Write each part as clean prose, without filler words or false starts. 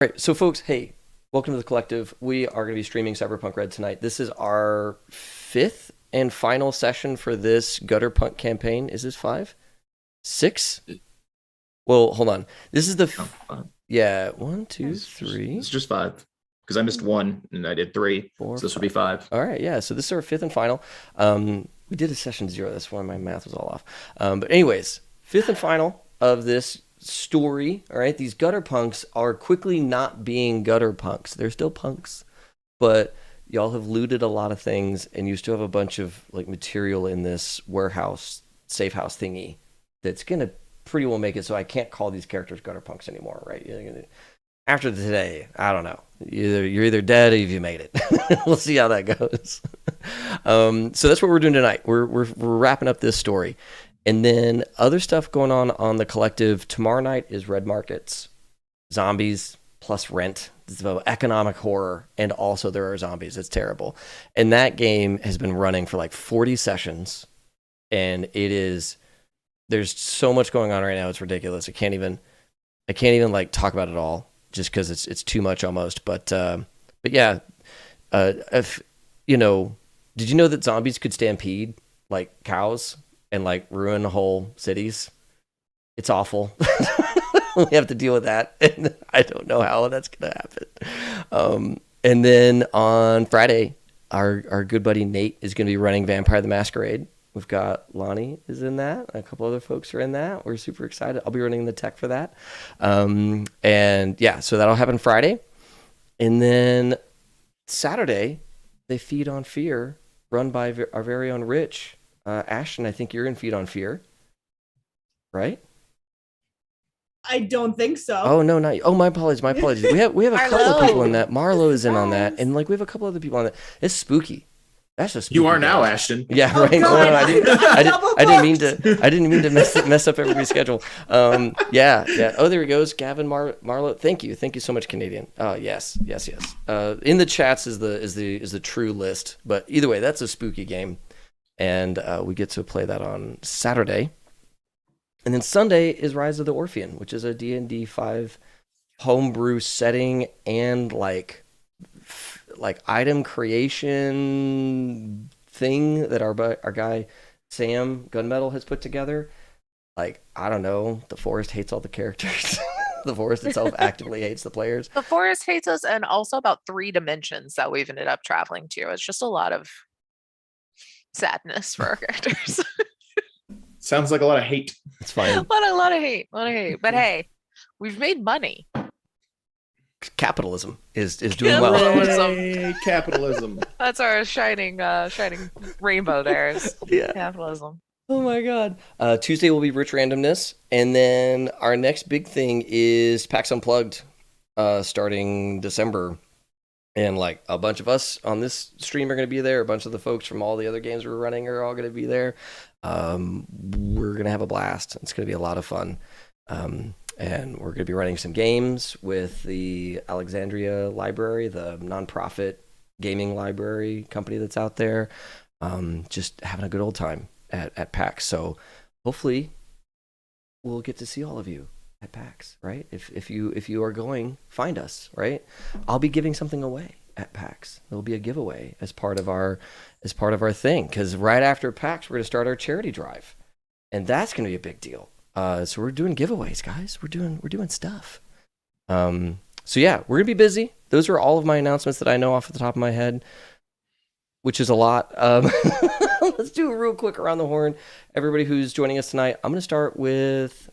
Right. So, folks, hey, welcome to the collective. We are going to be streaming Cyberpunk Red tonight. This is our fifth and final session for this Gutter Punk campaign. Is this five? Six? Well, hold on. This is the. Yeah, one, two, three. It's just five because I missed one and I did three. Four, So this would be five. All right, yeah. So this is our fifth and final. We did a session 0. That's why my math was all off. But anyways, fifth and final of this story. All right, these gutter punks are quickly not being gutter punks. They're still punks, but y'all have looted a lot of things, and you still have a bunch of like material in this warehouse, safe house thingy that's gonna pretty well make it so I can't call these characters gutter punks anymore, right? After today, I don't know. You're either dead or you made it. We'll see how that goes. So that's what we're doing tonight. We're wrapping up this story, and then other stuff going on the collective. Tomorrow night is Red Markets, zombies plus rent. It's about economic horror, and also there are zombies. It's terrible, and that game has been running for like 40 sessions, and it is. There's so much going on right now. It's ridiculous. I can't even like talk about it all, just because it's too much almost. But yeah, if you know, did you know that zombies could stampede like cows and like ruin whole cities? It's awful. We have to deal with that, and I don't know how that's gonna happen. And then on Friday, our good buddy Nate is gonna be running Vampire the Masquerade. We've got Lonnie is in that. A couple other folks are in that. We're super excited. I'll be running the tech for that. And yeah, so that'll happen Friday. And then Saturday, they Feed on Fear, run by our very own Rich. Ashton, I think you're in Feed on Fear, right? I don't think so. Oh no, not you. Oh, my apologies. We have a couple of people in that. Marlo is in on that, and like we have a couple other people on that. It's spooky. That's just you are now, Ashton. Yeah, Oh, right. No, God. I didn't mean to mess up everybody's schedule. Yeah. Oh, there he goes, Gavin Marlowe. Thank you so much, Canadian. Yes. In the chats is the true list, but either way, that's a spooky game, and we get to play that on Saturday, and then Sunday is Rise of the Orphean, which is a D&D 5 homebrew setting and like item creation thing that our guy Sam Gunmetal has put together. Like, I don't know, the forest hates all the characters. The forest itself actively hates the players. The forest hates us, and also about 3 dimensions that we've ended up traveling to. It's just a lot of sadness for our characters. Sounds like a lot of hate. It's fine. a lot of hate. But hey, we've made money. Capitalism is doing well. Yay, capitalism. That's our shining rainbow there is Yeah. capitalism. Oh my god. Tuesday will be Rich Randomness, and then our next big thing is PAX Unplugged, starting December. And like a bunch of us on this stream are going to be there. A bunch of the folks from all the other games we're running are all going to be there. We're going to have a blast. It's going to be a lot of fun. And we're going to be running some games with the Alexandria Library, the nonprofit gaming library company that's out there. Just having a good old time at PAX. So hopefully we'll get to see all of you at PAX, right? If you are going, find us, right? I'll be giving something away at PAX. There'll be a giveaway as part of our thing, because right after PAX we're going to start our charity drive, and that's going to be a big deal. So we're doing giveaways, guys. We're doing stuff. So yeah, we're gonna be busy. Those are all of my announcements that I know off the top of my head, which is a lot. Let's do a real quick around the horn. Everybody who's joining us tonight, I'm gonna start with,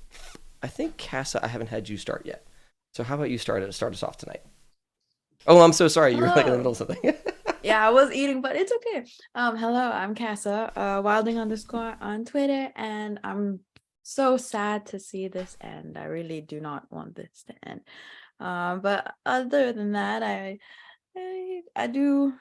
I think Casa. I haven't had you start yet. So how about you start us off tonight? Oh, I'm so sorry. You were like in the middle of something. Yeah, I was eating, but it's okay. Hello, I'm Casa, Wilding_ on Twitter, and I'm so sad to see this end. I really do not want this to end. But other than that, I do.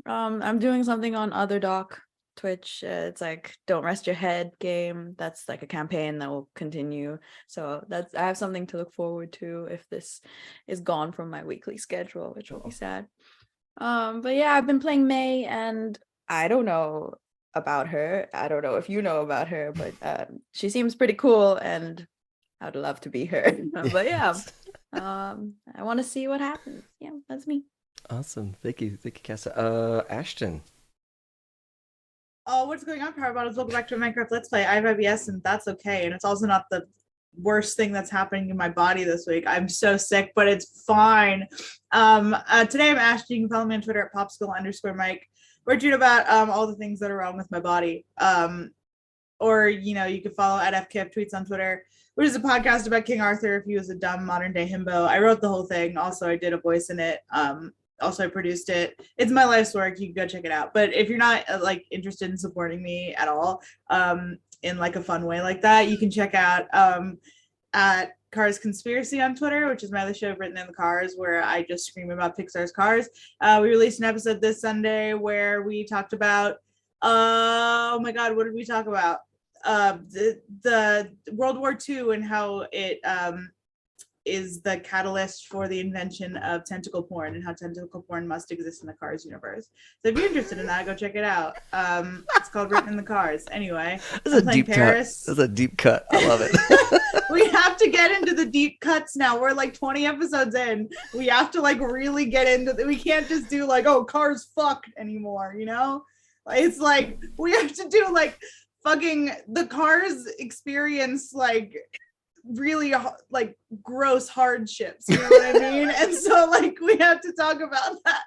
I'm doing something on Otherdoc Twitch. It's like Don't Rest Your Head game. That's like a campaign that will continue. So I have something to look forward to if this is gone from my weekly schedule, which will be sad. But yeah, I've been playing May, and I don't know about her. I don't know if you know about her, but she seems pretty cool, and I'd love to be her. But yeah, I want to see what happens. Yeah, that's me. Awesome. Thank you, Casa. Ashton. Oh, what's going on, Power Bottles? Welcome back to a Minecraft Let's Play. I have IBS, and that's okay. And it's also not the worst thing that's happening in my body this week. I'm so sick, but it's fine. Today I'm Ashton. You can follow me on Twitter at popsicle_Mike. We're tweeting about all the things that are wrong with my body. Or you can follow at FKF Tweets on Twitter, which is a podcast about King Arthur if he was a dumb modern day himbo. I wrote the whole thing. Also, I did a voice in it. Also, I produced it. It's my life's work. You can go check it out. But if you're not interested in supporting me at all, in a fun way like that, you can check out at Cars Conspiracy on Twitter, which is my other show, Written in the Cars, where I just scream about Pixar's Cars. We released an episode this Sunday where we talked about, oh my God, what did we talk about? The World War II and how it is the catalyst for the invention of tentacle porn and how tentacle porn must exist in the Cars universe. So if you're interested in that, go check it out. It's called Written in the Cars. Anyway, This is a deep cut. This is a deep cut. I love it. We have to get into the deep cuts now. We're 20 episodes in. We have to really get into we can't just do Cars fucked anymore, It's we have to do fucking the Cars experience really gross hardships, you know what I mean? And so we have to talk about that.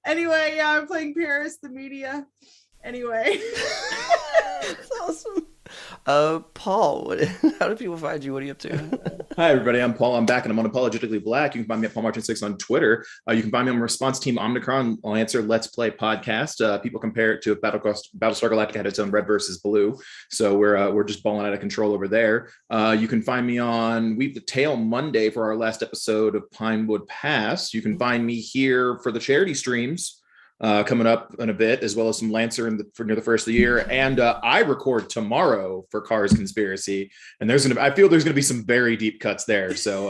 Anyway, yeah, I'm playing Paris the media. Anyway. That's awesome. Paul, how do people find you? What are you up to? Hi, everybody. I'm Paul. I'm back, and I'm unapologetically black. You can find me at PaulMartin6 on Twitter. You can find me on Response Team Omnicron. I'll answer Let's Play podcast. People compare it to if Battlestar Galactica had its own red versus blue. So we're just balling out of control over there. You can find me on Weave the Tail Monday for our last episode of Pinewood Pass. You can find me here for the charity streams. Coming up in a bit, as well as some Lancer for near the first of the year, and I record tomorrow for Cars Conspiracy, and I feel there's gonna be some very deep cuts there. So,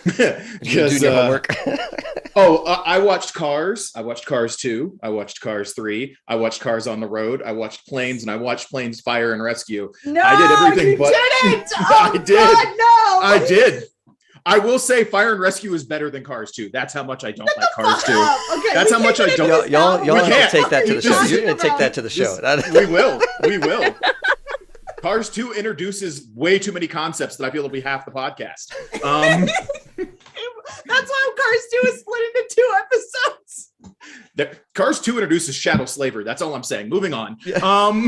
because I watched Cars. I watched Cars 2. I watched Cars 3. I watched Cars on the Road. I watched Planes, and I watched Planes Fire and Rescue. No, I did everything, you but didn't. I did. God, no. I did. I will say Fire and Rescue is better than Cars 2. That's how much I don't like Cars 2. Okay, that's how much I don't. Y'all have to take that to the show. Just- You're going to take that to the show. We will. We will. Cars 2 introduces way too many concepts that I feel will be half the podcast. That's why Cars 2 is split into 2 episodes. Cars 2 introduces chattel slavery. That's all I'm saying. Moving on. Yeah.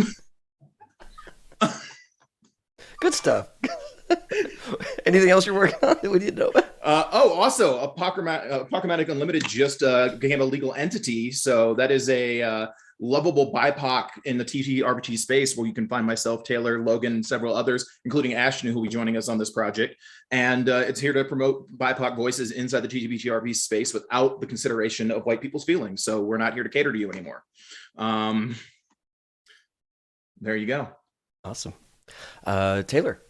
Good stuff. Anything else you're working on that we need to know about? Also, Apocalyptic Unlimited just became a legal entity. So that is a lovable BIPOC in the TTRPG space where you can find myself, Taylor, Logan, and several others, including Ashton, who will be joining us on this project. And it's here to promote BIPOC voices inside the TTRPG space without the consideration of white people's feelings. So we're not here to cater to you anymore. There you go. Awesome. Taylor.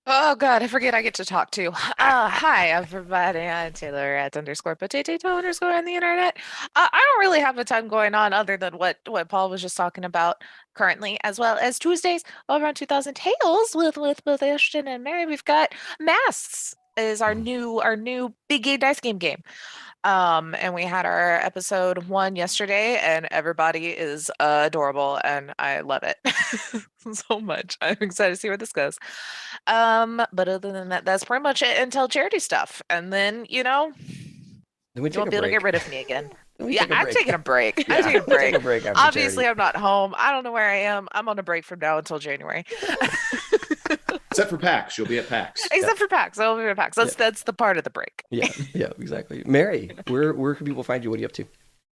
Oh God, I forget I get to talk to. Hi everybody, I'm Taylor at _potato_ on the internet. I don't really have a ton going on other than what Paul was just talking about currently, as well as Tuesdays over on 2000 Tales with both Ashton and Mary. We've got Masks is our new big gay dice game. And we had our episode 1 yesterday, and everybody is adorable, and I love it so much. I'm excited to see where this goes. But other than that, that's pretty much it until charity stuff, and then you won't be able to get rid of me again. I'm taking a break. I'm taking a break. Obviously, charity. I'm not home. I don't know where I am. I'm on a break from now until January. Except for PAX, you'll be at PAX. Except for PAX, I'll be at PAX. That's the part of the break. Yeah, exactly. Mary, where can people find you? What are you up to?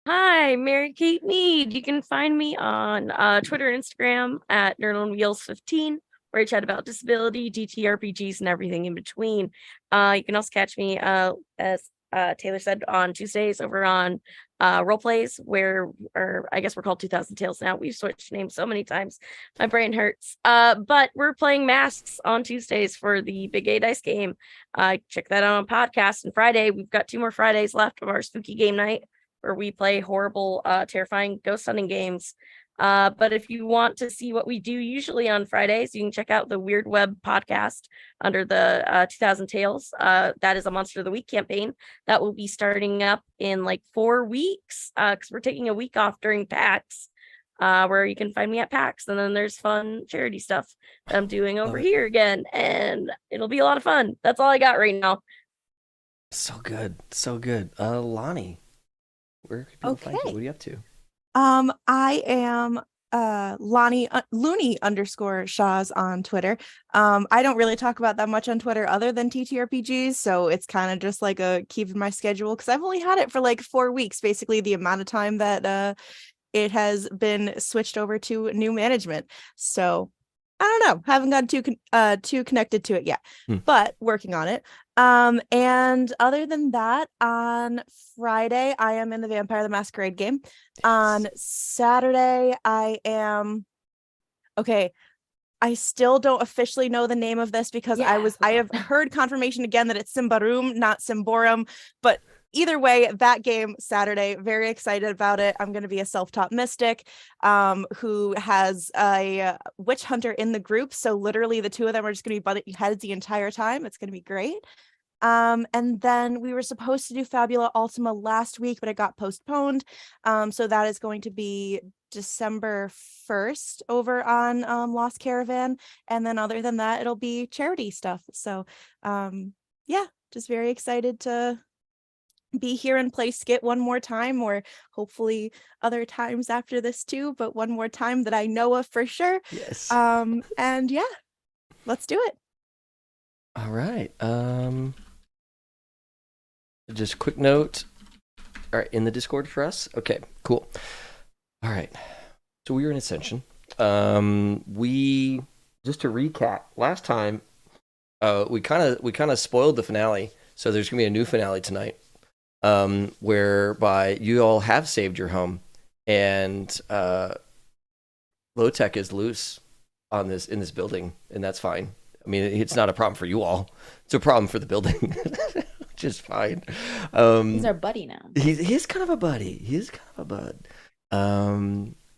Hi, Mary Kate Mead. You can find me on Twitter and Instagram at NerdOnWheels15, where I chat about disability, DTRPGs, and everything in between. You can also catch me, as Taylor said, on Tuesdays over on Roleplays, or I guess we're called 2000 Tales now. We've switched names so many times. My brain hurts. But we're playing Masks on Tuesdays for the Big A Dice game. Check that out on podcast. And Friday, we've got 2 more Fridays left of our spooky game night, where we play horrible, terrifying ghost hunting games. But if you want to see what we do usually on Fridays, you can check out the Weird Web podcast under the 2000 Tales. That is a Monster of the Week campaign that will be starting up in like 4 weeks because we're taking a week off during PAX. Where you can find me at PAX, and then there's fun charity stuff that I'm doing over here again, and it'll be a lot of fun. That's all I got right now. So good, so good. Lonnie, where can people find you? What are you up to? I am Lonnie Looney _ Shaws on Twitter. I don't really talk about that much on Twitter other than TTRPGs, so it's kind of just like a keeping my schedule because I've only had it for like 4 weeks, basically the amount of time that it has been switched over to new management. So I don't know, haven't gotten too connected to it yet, but working on it. And other than that, on Friday I am in the Vampire the Masquerade game. On Saturday I am I still don't officially know the name of this because I have heard confirmation again that it's Symbaroum, not Symborum, but either way, that game Saturday, very excited about it. I'm going to be a self-taught mystic who has a witch hunter in the group. So literally the two of them are just going to be butting heads the entire time. It's going to be great. And then we were supposed to do Fabula Ultima last week, but it got postponed. So that is going to be December 1st over on Lost Caravan. And then other than that, it'll be charity stuff. So yeah, just very excited to be here and play Skit one more time, or hopefully other times after this too, but one more time that I know of for sure. Yes. And yeah, let's do it. All right. Just a quick note. All right, in the Discord for us. Okay, cool. All right. So we were in Ascension. We just to recap, last time we kind of spoiled the finale, so there's gonna be a new finale tonight. Whereby you all have saved your home, and low tech is loose in this building, and that's fine. I mean, it's not a problem for you all; it's a problem for the building, which is fine. He's our buddy now. He's kind of a buddy. He's kind of a bud.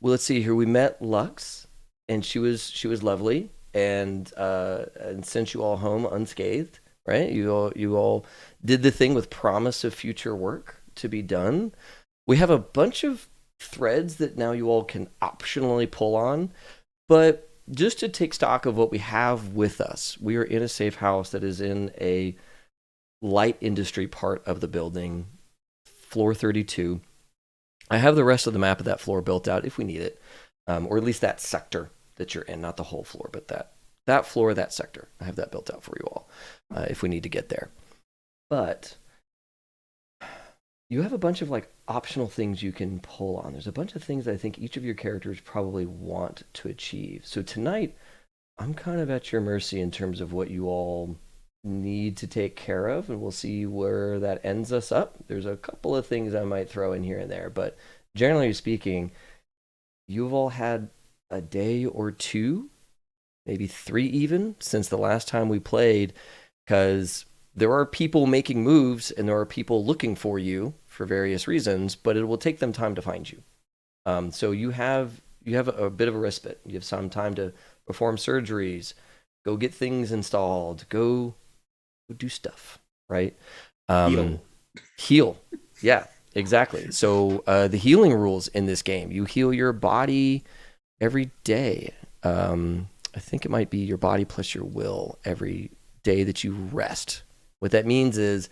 Well, let's see here. We met Lux, and she was lovely, and sent you all home unscathed. Right? You all did the thing with promise of future work to be done. We have a bunch of threads that now you all can optionally pull on, but just to take stock of what we have with us, we are in a safe house that is in a light industry part of the building, floor 32. I have the rest of the map of that floor built out if we need it, or at least that sector that you're in, not the whole floor, but that floor, that sector. I have that built out for you all if we need to get there. But you have a bunch of like optional things you can pull on. There's a bunch of things that I think each of your characters probably want to achieve. So tonight, I'm kind of at your mercy in terms of what you all need to take care of, and we'll see where that ends us up. There's a couple of things I might throw in here and there, but generally speaking, you've all had a day or two, maybe 3 even, since the last time we played, because there are people making moves and there are people looking for you for various reasons, but it will take them time to find you. So you have a bit of a respite. You have some time to perform surgeries, go get things installed, go do stuff, right? Heal. Yeah, exactly. So the healing rules in this game, you heal your body every day. I think it might be your body plus your will every day that you rest. What that means is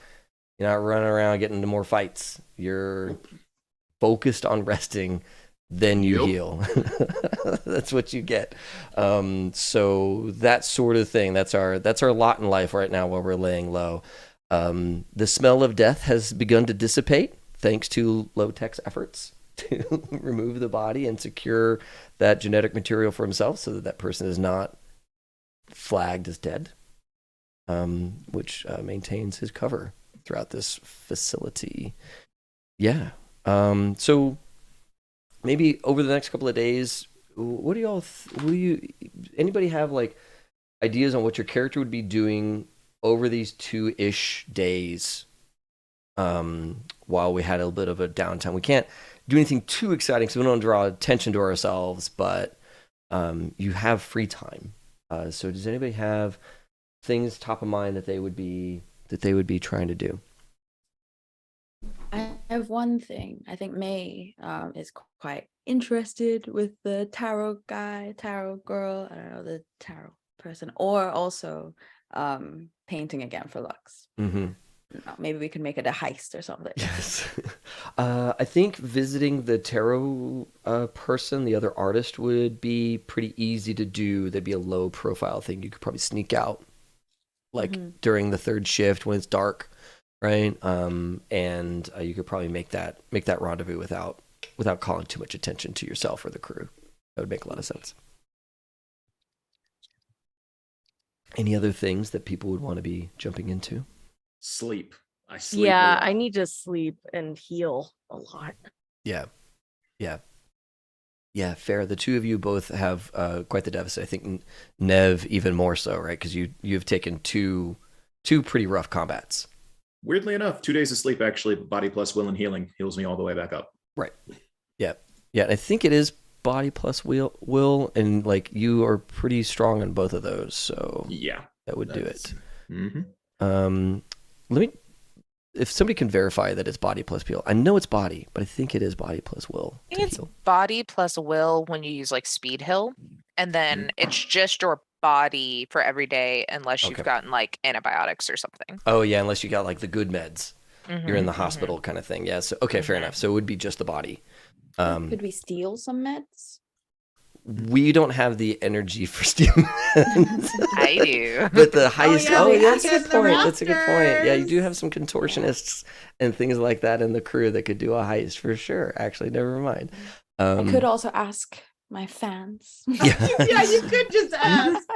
you're not running around getting into more fights. You're focused on resting, then you heal. That's what you get. So that sort of thing, that's our lot in life right now while we're laying low. The smell of death has begun to dissipate thanks to low-tech's efforts to remove the body and secure that genetic material for himself so that person is not flagged as dead, which maintains his cover throughout this facility. Yeah. So maybe over the next couple of days, what do y'all, anybody have like ideas on what your character would be doing over these 2-ish days while we had a bit of a downtime? We can't do anything too exciting, so we don't draw attention to ourselves, but you have free time. So does anybody have things top of mind that they would be trying to do? I have one thing. I think May is quite interested with the tarot guy, tarot girl, I don't know, the tarot person, or also painting again for Lux. Mm-hmm. Maybe we can make it a heist or something. Yes. I think visiting the tarot person, the other artist, would be pretty easy to do. That'd be a low profile thing. You could probably sneak out during the third shift when it's dark, right? And you could probably make that rendezvous without calling too much attention to yourself or the crew. That would make a lot of sense. Any other things that people would want to be jumping into? Sleep. I sleep. Yeah, a lot. I need to sleep and heal a lot. Yeah. Fair. The two of you both have quite the deficit. I think Nev even more so, right? Because you've taken two pretty rough combats. Weirdly enough, 2 days of sleep actually, body plus will and healing heals me all the way back up. Right. Yeah. I think it is body plus will, and like you are pretty strong on both of those. So yeah, that would do it. Mm-hmm. If somebody can verify that it's body plus heal. I know it's body, but I think it is body plus will. I think it's body plus will when you use like speed heal, and then it's just your body for every day unless you've gotten like antibiotics or something. Oh yeah, unless you got like the good meds. You're in the hospital kind of thing. Yeah. So fair enough. So it would be just the body. Could we steal some meds? We don't have the energy for stealing meds. I do. But the heist. That's a get good the point. That's a good point. Yeah, you rafters. do have some contortionists and things like that in the crew that could do a heist for sure. Actually, never mind. I could also ask my fans. Yeah. Yeah, you could just ask.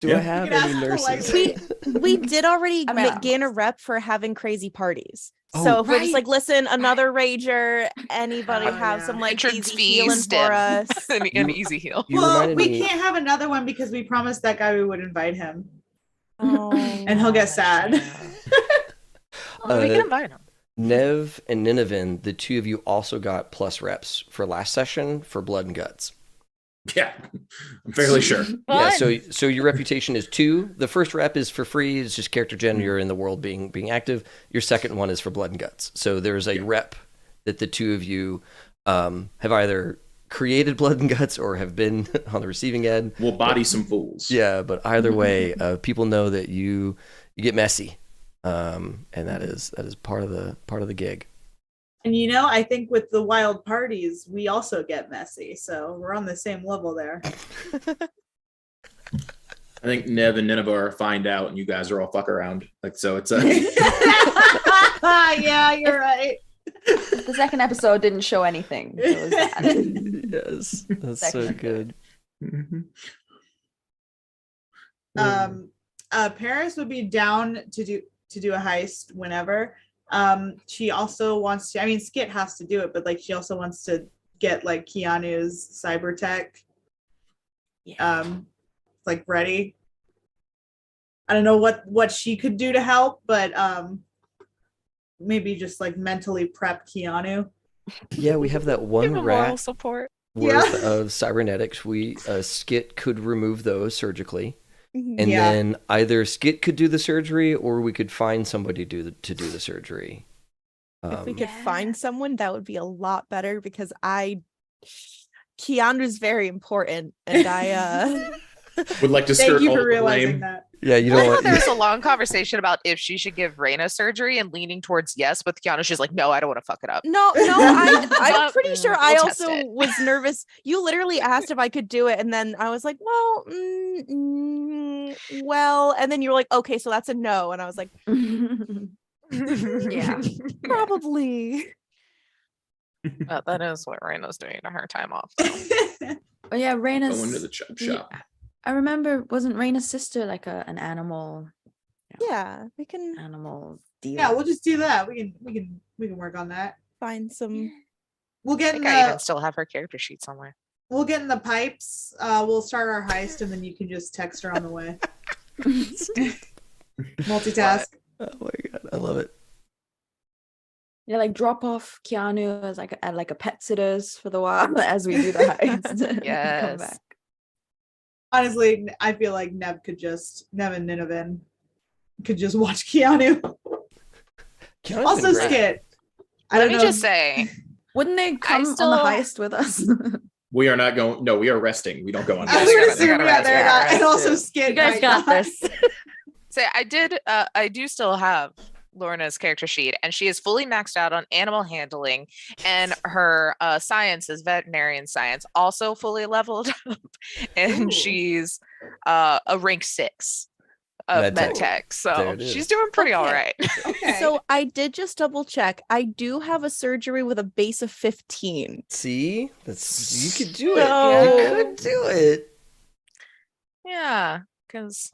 Do I have You can any ask nurses? politely. We did already I mean, gain a rep for having crazy parties. Oh, So if we're just right. like, listen, another rager, anybody Oh, have yeah. some like Entrance easy healing fees, for Deb. us? An easy heal. You Well, reminded we me. can't have another one because we promised that guy we would invite him, Oh. and he'll get sad. We can invite him. Nev and Nineveh, the two of you also got plus reps for last session for blood and guts. Yeah, I'm fairly sure. Yeah, Fun. so your reputation is 2. The first rep is for free. It's just character gen. You're in the world being active. Your second one is for blood and guts. So there's a rep that the two of you have either created blood and guts or have been on the receiving end. We'll body some fools. Yeah, but either way, people know that you get messy, and that is part of the gig. And I think with the wild parties, we also get messy. So we're on the same level there. I think Nev and Nineveh find out, and you guys are all fuck around. Like, so it's a. Yeah, you're right. The second episode didn't show anything. It was bad. Yes, that's so Second. good. Paris would be down to do a heist whenever. She also wants to. I mean, Skit has to do it, but like she also wants to get like Keanu's cyber tech. Like ready. I don't know what she could do to help, but maybe just like mentally prep Keanu. Yeah, we have that Give one him moral rat support. worth of cybernetics. Skit could remove those surgically, and Yeah. then either Skit could do the surgery, or we could find somebody to do the surgery. If we could find someone, that would be a lot better because Keanu's very important, and I would like to Thank skirt you all for the realizing blame. that. Yeah, you I don't know want. there's a long conversation about if she should give Raina surgery and leaning towards yes, but Keanu, she's like, no, I don't want to fuck it up. no, I'm But pretty sure we'll I test also it. was nervous. You literally asked if I could do it, and then I was like, well, well, and then you were like, okay, so that's a no, and I was like, Yeah. probably. That is what Raina's doing in her time off. Oh yeah, Raina's. Go into the chop shop. I remember, wasn't Raina's sister like an animal Yeah, we can dealer? Yeah, we'll just do that. We can work on that. find some. We'll I get in think I even the still have her character sheet somewhere. we'll get in the pipes. We'll start our heist, and then you can just text her on the way. Multitask. Oh my god, I love it. like drop off Keanu as like at like a pet sitters for the while as we do the heist. and come Yes. back. Honestly, I feel like Nev and Nineveh could just watch Keanu. Keanu's Also been great. Skit. I Let don't me know. just say, Wouldn't they come on still- the heist with us? We are not going. No, we are resting. We don't go on. I was They gonna gotta- they say, gotta yeah, rest, they're they not. gotta And rest, also too. Skit. You guys might got not. this. say I do still have Lorna's character sheet, and she is fully maxed out on animal handling, and her science is veterinarian science, also fully leveled up, and Ooh. she's a rank 6 of Med tech. medtech, There so it is. she's doing pretty all Okay. right. Okay. So I did just double check. I do have a surgery with a base of 15. See, that's you could do it. No. You could do it. Yeah, because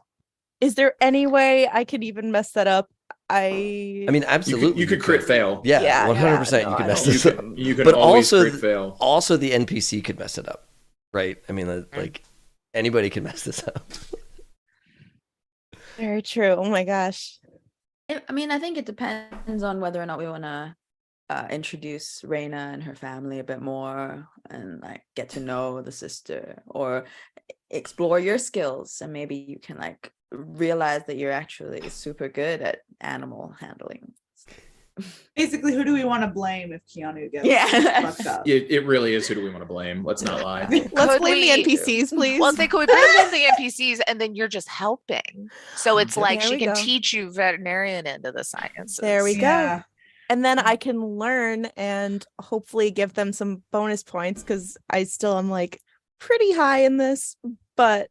Is there any way I could even mess that up? I I mean, absolutely. You could crit fail. Yeah, Yeah, 100%. no, You could I mess don't- this You up. can, you can But always also crit fail. Also, the NPC could mess it up, right? I mean, like anybody can mess this up. Very true. Oh my gosh. I mean, I think it depends on whether or not we want to introduce Reina and her family a bit more and like get to know the sister or explore your skills, and maybe you can like realize that you're actually super good at animal handling. basically, who do we want to blame if Keanu gets Yeah. fucked up? It really is. Who do we want to blame? Let's not lie. Let's Could blame we- the NPCs, please. well, they could bring in the NPCs, and then you're just helping. So it's like There she we can go. teach you veterinarian into the sciences. There we go. Yeah. And then I can learn and hopefully give them some bonus points because I still am like pretty high in this, but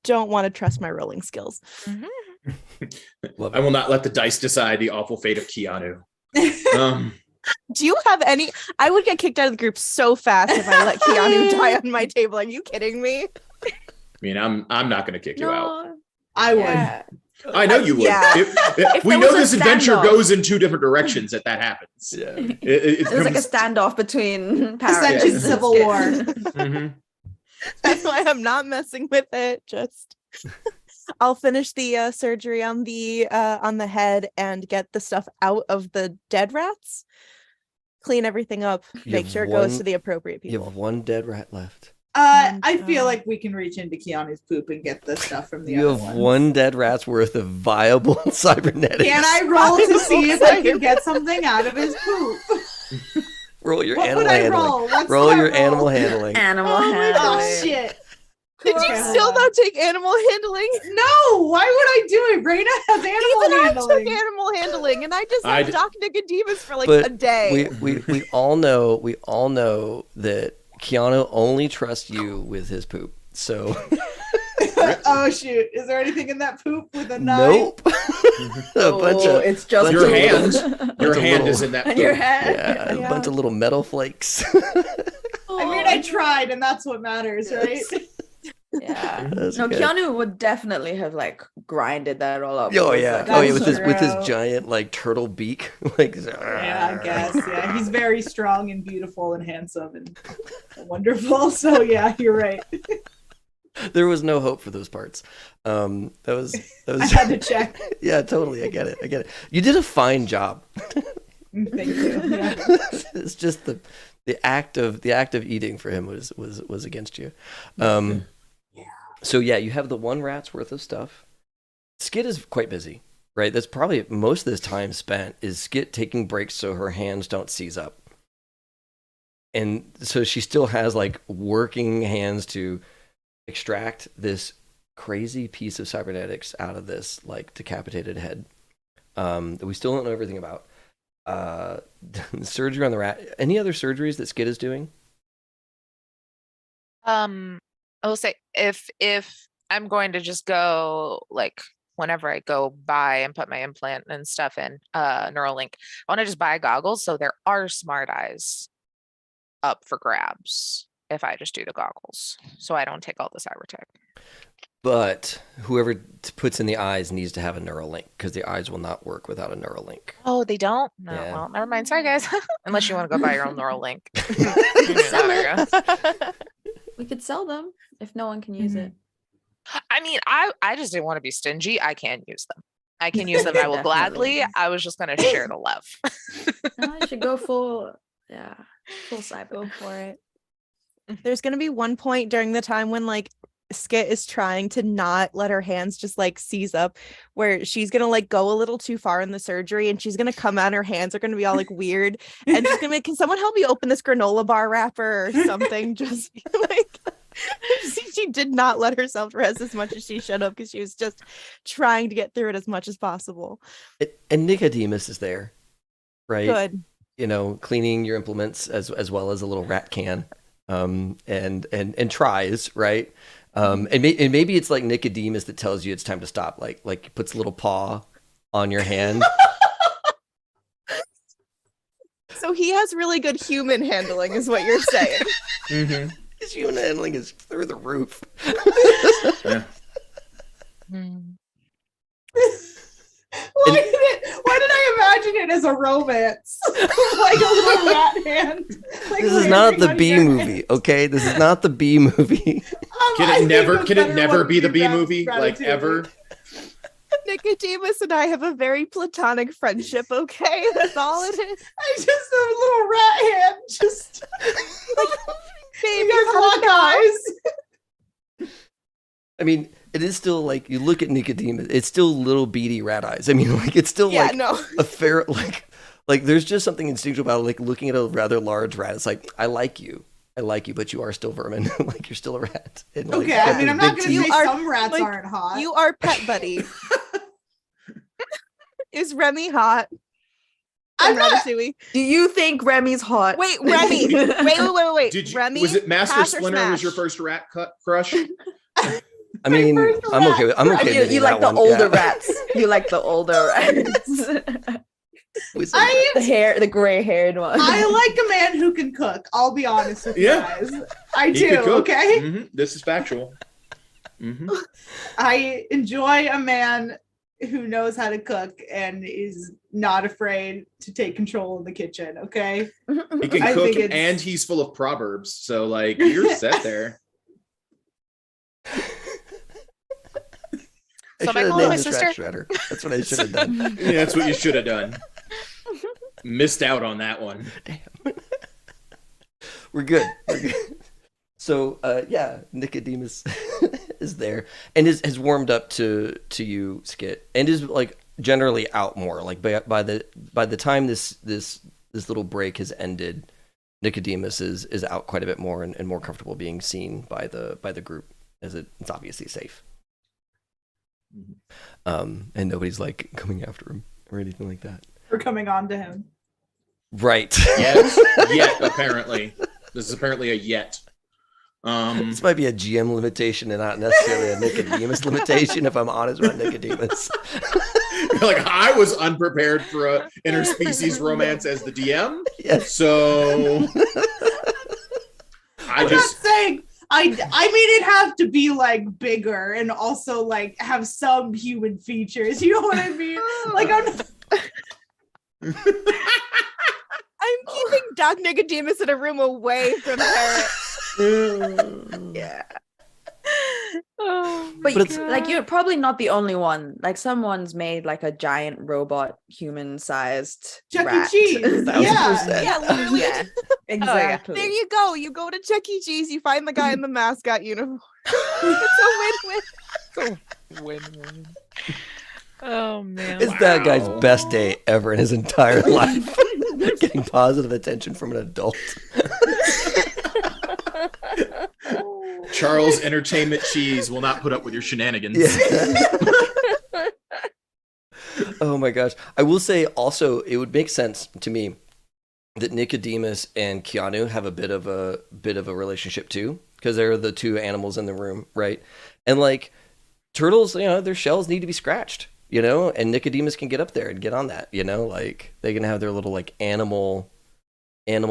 don't want to trust my rolling skills. Mhm. Love I will not let the dice decide the awful fate of Keanu. Do you have any? I would get kicked out of the group so fast if I let Keanu die on my table. Are you kidding me? I mean, I'm not going to kick you out. No, I would. yeah. I know you would. Yeah. If We there know was a this adventure standoff. goes in two different directions that happens. Yeah. It It was like a comes- standoff between Ascension parents. Civil War. Mhm. That's why I'm not messing with it. Just I'll finish the surgery on the head and get the stuff out of the dead rats. Clean everything up. You Make have sure it goes one- to the appropriate You people. have one dead rat left. I feel like we can reach into Keanu's poop and get the stuff from the You other have ones. one dead rat's worth of viable cybernetics. Can I roll to see if I can get something out of his poop? roll your What animal would I handling? roll? What's Roll that your roll? animal handling. Animal Oh, handling. shit. Did you Okay, still hold on. not take animal handling? No, why would I do it? Raina has Even animal I handling. took animal handling, and I just I had d- Doc Nicodemus for like But a day. we all know that Keanu only trusts you with his poop. So Oh shoot! Is there anything in that poop with a knife? nope. a bunch of it's just Your bunch of hand. little- Your bunch of hand little- is in that. Your poop. head. Yeah, Yeah. a bunch of little metal flakes. I mean, I tried, and that's what matters, right? Yeah. That's No, good. Keanu would definitely have like grinded that all up. Oh with, yeah, like, oh yeah, That's with his true. giant like turtle beak, like Yeah, I guess. Yeah, he's very strong and beautiful and handsome and wonderful. So yeah, you're right. There was no hope for those parts. That was I had to check. yeah, totally. I get it. You did a fine job. Thank you. Yeah. It's just the act of eating for him was against you. So yeah, you have the one rat's worth of stuff. Skid is quite busy, right? That's probably most of this time spent is Skid taking breaks so her hands don't seize up. And so she still has like working hands to extract this crazy piece of cybernetics out of this like decapitated head that we still don't know everything about. Surgery on the rat. Any other surgeries that Skid is doing? I will say if I'm going to just go like whenever I go buy and put my implant and stuff in Neuralink, I want to just buy goggles so there are smart eyes up for grabs if I just do the goggles, so I don't take all the cyber tech. But whoever puts in the eyes needs to have a Neuralink because the eyes will not work without a Neuralink. Oh, they don't? No, Yeah. well, never mind. Sorry, guys. Unless you want to go buy your own Neuralink. We could sell them if no one can use it. I mean, I just didn't want to be stingy. I can use them. I can use them. I will Definitely. gladly. I was just gonna share the love. No, I should go full cyber. Go for it. There's gonna be one point during the time when like Skit is trying to not let her hands just like seize up, where she's gonna like go a little too far in the surgery and she's gonna come out, her hands are gonna be all like weird, and she's gonna be like, can someone help me open this granola bar wrapper or something? Just like she did not let herself rest as much as she should have, because she was just trying to get through it as much as possible. And Nicodemus is there, right? Good. You know, cleaning your implements as well as a little rat can, and tries, right? And maybe it's like Nicodemus that tells you it's time to stop, like puts a little paw on your hand. So he has really good human handling, is what you're saying. Mm-hmm. His human handling is through the roof. Yeah. Why did I imagine it as a romance? Like a little rat hand. Like This is not landing the on B your movie, hand. okay? This is not the B movie. Can I it think never? a Can it better never one be the would B movie? Like Ratatouille. ever? Nicodemus and I have a very platonic friendship, okay? That's all it is. I just a little rat hand. Just Baby, you guys lock eyes. I mean, it is still like, you look at Nicodemus, it's still little beady rat eyes. I mean, like, it's still like a fair, like there's just something instinctual about like looking at a rather large rat. It's like, I like you, but you are still vermin. Like, you're still a rat. And, like, Okay, I mean, I'm not big going to teeth. say some rats aren't hot. You are pet buddy. Is Remy hot? I'm not- Ratatouille. Do you think Remy's hot? Wait, Remy. Wait. Did you? Remy, Was it Master pass or Splinter? Was your smash? first rat crush? I mean, first I'm rat. okay with, I'm okay You, with you that like the one, older yeah. rats. You like the older rats. We said The gray haired one. I like a man who can cook. I'll be honest with Yeah. you guys. I He do, could cook. okay? Mhm. This is factual. Mhm. I enjoy a man who knows how to cook and is not afraid to take control of the kitchen, okay? He can I cook think it's- and he's full of proverbs. So like you're set there. I So should my have call named my this sister? rat shredder. That's what I should have done. Yeah, that's what you should have done. Missed out on that one. Damn. We're good. So yeah, Nicodemus is there and has warmed up to you, Skit, and is like generally out more. Like by the time this little break has ended, Nicodemus is out quite a bit more and more comfortable being seen by the group, as it's obviously safe. And nobody's like coming after him or anything like that. We're coming on to him. Right. Yes. Yet apparently. This is apparently a yet. This might be a GM limitation and not necessarily a Nicodemus limitation, if I'm honest about Nicodemus. Like I was unprepared for a interspecies romance as the DM. Yes. So I'm not saying I mean it'd have to be like bigger and also like have some human features. You know what I mean? Like I'm keeping Doc Nicodemus in a room away from Parrot. Yeah. Oh, But, But it's- like you're probably not the only one. Like someone's made like a giant robot human-sized Chuck E. rat. Cheese. 1000%. Yeah, literally. Yeah, exactly. There you go. You go to Chuck E. Cheese, you find the guy in the mascot uniform. It's a win-win. win-win. Oh man. It's that guy's best day ever in his entire life. Getting positive attention from an adult. Charles Entertainment Cheese will not put up with your shenanigans. Yeah. Oh my gosh. I will say also, it would make sense to me that Nicodemus and Keanu have a bit of a relationship too, because they're the two animals in the room, right? And like turtles, their shells need to be scratched, and Nicodemus can get up there and get on that, like they can have their little like animal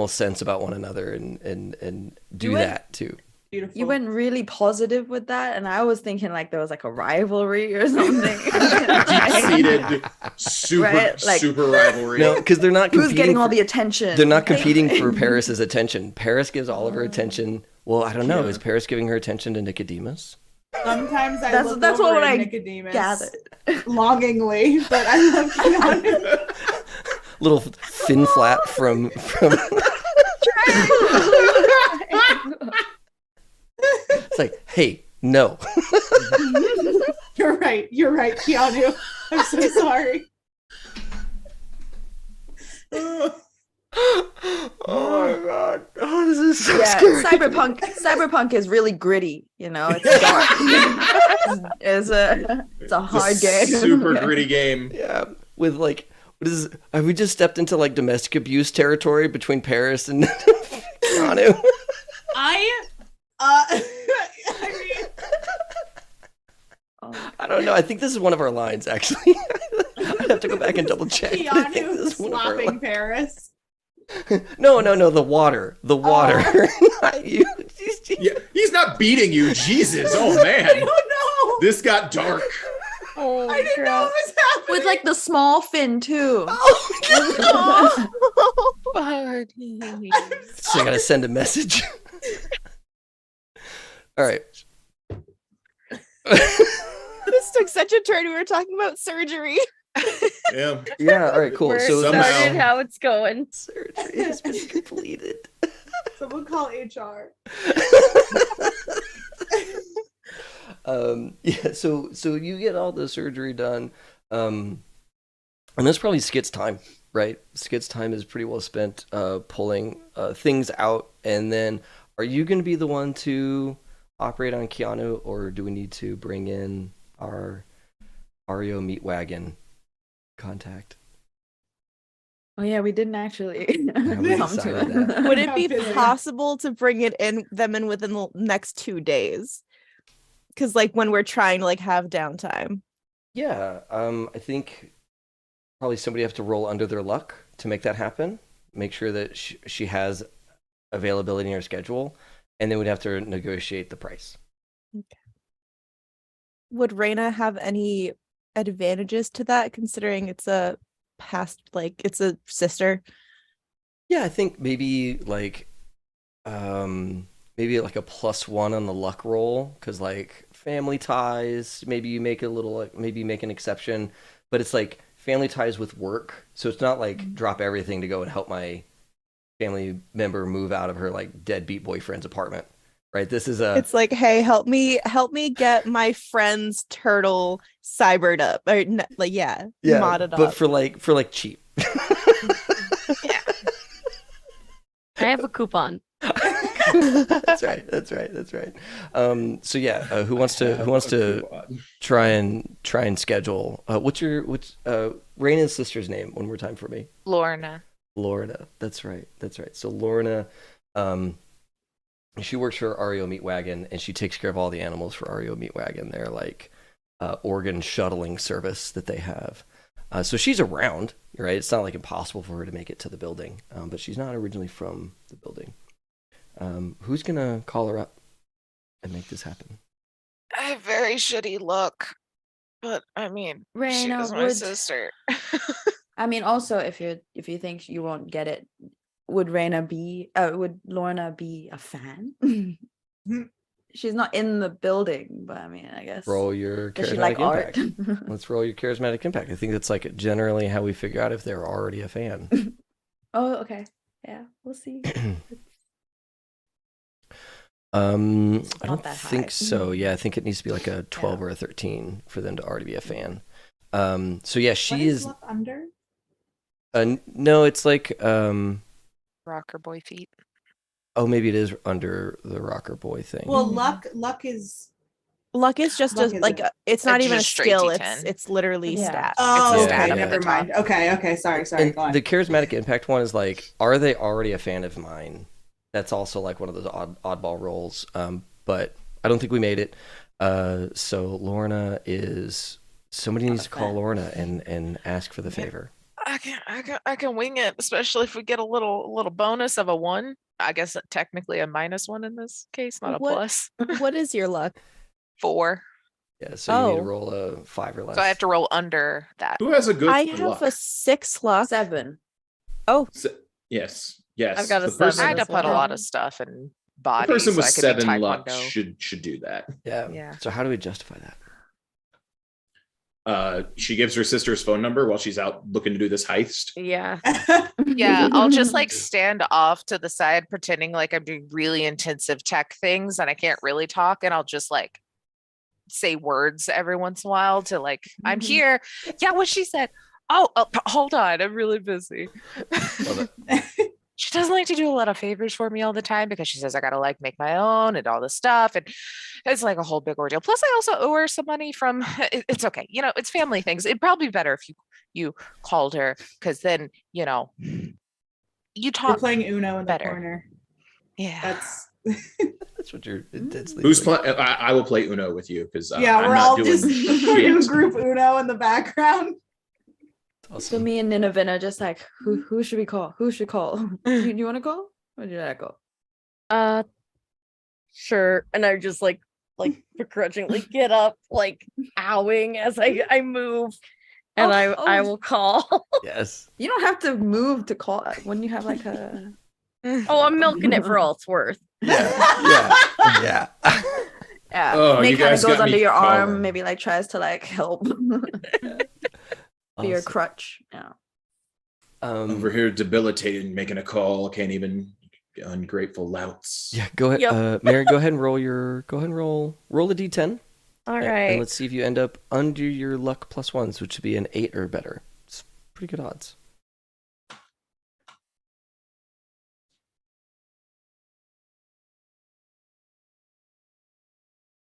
sense about one another and do that too. Beautiful. You went really positive with that, and I was thinking like there was like a rivalry or something. Deep-seated, super, Right? Like- super rivalry. No, because they're not Who's competing. getting all the attention? They're not competing for Paris's attention. Paris gives all of her attention. Well, I don't know. Yeah. Is Paris giving her attention to Nicodemus? Sometimes I That's- look that's over what at I Nicodemus gathered. longingly, but I love Keanu. Little fin flap from. It's like, hey, no. You're right, Keanu. I'm so sorry. Oh my god! Oh, this is so Yeah, scary. Cyberpunk is really gritty. You know, it's dark. It's a hard game. Super Yeah. gritty game. Yeah, with like, what is? Have we just stepped into like domestic abuse territory between Paris and Keanu? I mean, I don't know. I think this is one of our lines, actually. I'd have to go back and double check. but I think Keanu this is one of our slapping lines. Paris. No, the water. The water. Not you. Yeah, he's not beating you. Jesus. Oh I man. don't know. This got dark. Oh, I didn't know it was happening. With like the small fin too. Oh, Buddy. so I gotta send a message. All right. This took such a turn. We were talking about surgery. Yeah. Yeah. All right. Cool. We're So somehow- started how it's going. surgery has been completed. Someone call HR. Yeah. So you get all the surgery done, and that's probably Skit's time, right? Skit's time is pretty well spent pulling things out, and then are you going to be the one to operate on Keanu, or do we need to bring in our Ario meat wagon contact? Oh yeah, we didn't actually we come to decided it. Would it How be busy. possible to bring them in within the next 2 days? Because like when we're trying to like have downtime. Yeah, I think probably somebody have to roll under their luck to make that happen. Make sure that she has availability in her schedule, and then we'd have to negotiate the price. Would Raina have any advantages to that, considering it's a past, like it's a sister? Yeah, I think maybe like maybe like a +1 on the luck roll, because like family ties, maybe you make a little, like maybe you make an exception, but it's like family ties with work, so it's not like drop everything to go and help my family member move out of her like deadbeat boyfriend's apartment, right? This is a It's like, hey, help me get my friend's turtle cybered up, or like modded but up. for like cheap. I have a coupon. That's right. So yeah, who wants to try and schedule? What's Raina's sister's name one more time for me? Lorna. Lorna. That's right. So Lorna, she works for Ario Meat Wagon, and she takes care of all the animals for Ario Meat Wagon. They're like organ shuttling service that they have. So she's around, right? It's not like impossible for her to make it to the building, but she's not originally from the building. Who's gonna call her up and make this happen? I have very shitty luck, but I mean, she Raina is my would- sister. I mean, also, if you think you won't get it, would Lorna be a fan? She's not in the building, but I mean, I guess. Roll your Does she charismatic like art? impact. Let's roll your charismatic impact. I think that's like generally how we figure out if they're already a fan. Oh, okay. Yeah, we'll see. I not don't that think high. so. Yeah, I think it needs to be like a 12 Yeah. or a 13 for them to already be a fan. So yeah, What she is. luck under? No, it's like Rocker boy feet. oh, maybe it is under the rocker boy thing. Well, luck is. Luck is just Luck a, is like a- it's not It's even a just straight skill. D10. It's literally Yeah. stat. Oh, a okay, stat at never the mind. Okay, sorry. and Go on. the charismatic impact one is like, are they already a fan of mine? That's also like one of those oddball rolls. But I don't think we made it. So Lorna is somebody needs to call fan. Lorna and ask for the favor. I can wing it, especially if we get a little bonus of a 1. I guess technically a -1 in this case, not a What- plus. What is your luck? 4. Yeah, so you need to Oh. roll a 5 or less. So I have to roll under that. Who has a good I have luck? a 6 luck. 7. Oh, Yes. I've got a The 7 I had to as put a well. lot of stuff in A body. person so with I could be 7 luck taekwondo. should do that. Yeah. So how do we justify that? She gives her sister's phone number while she's out looking to do this heist. Yeah. Yeah, I'll just like stand off to the side pretending like I'm doing really intensive tech things and I can't really talk, and I'll just like say words every once in a while to like, I'm here. Yeah, what she said. Oh, hold on, I'm really busy. She doesn't like to do a lot of favors for me all the time because she says I gotta like make my own and all this stuff, and it's like a whole big ordeal. Plus, I also owe her some money from. It's okay, it's family things. It'd probably be better if you called her, because then you We're talk playing Uno in the better. corner. Yeah, That's what you're intensely. Who's doing. playing? I will play Uno with you because Yeah, I'm we're not all doing just shit. group Uno in the background. So Awesome. me and Nineveh are just like, who should we call? Who should call? you want to call? Or did I go? Sure. And I just like begrudgingly get up, like owing as I move, and I will call. Yes. You don't have to move to call when you have like a. Oh, I'm milking it for all it's worth. Yeah. Yeah. Yeah. Oh, Nate you kind of guys goes got me under your arm, calling. maybe like tries to like help. Be your Awesome. crutch. Yeah. Over here debilitated and making a call. Can't even ungrateful louts. Yeah. Go ahead, Yep. Mary. Go ahead and roll the d10. All And right. let's see if you end up under your luck plus ones, which would be an 8 or better. It's pretty good odds.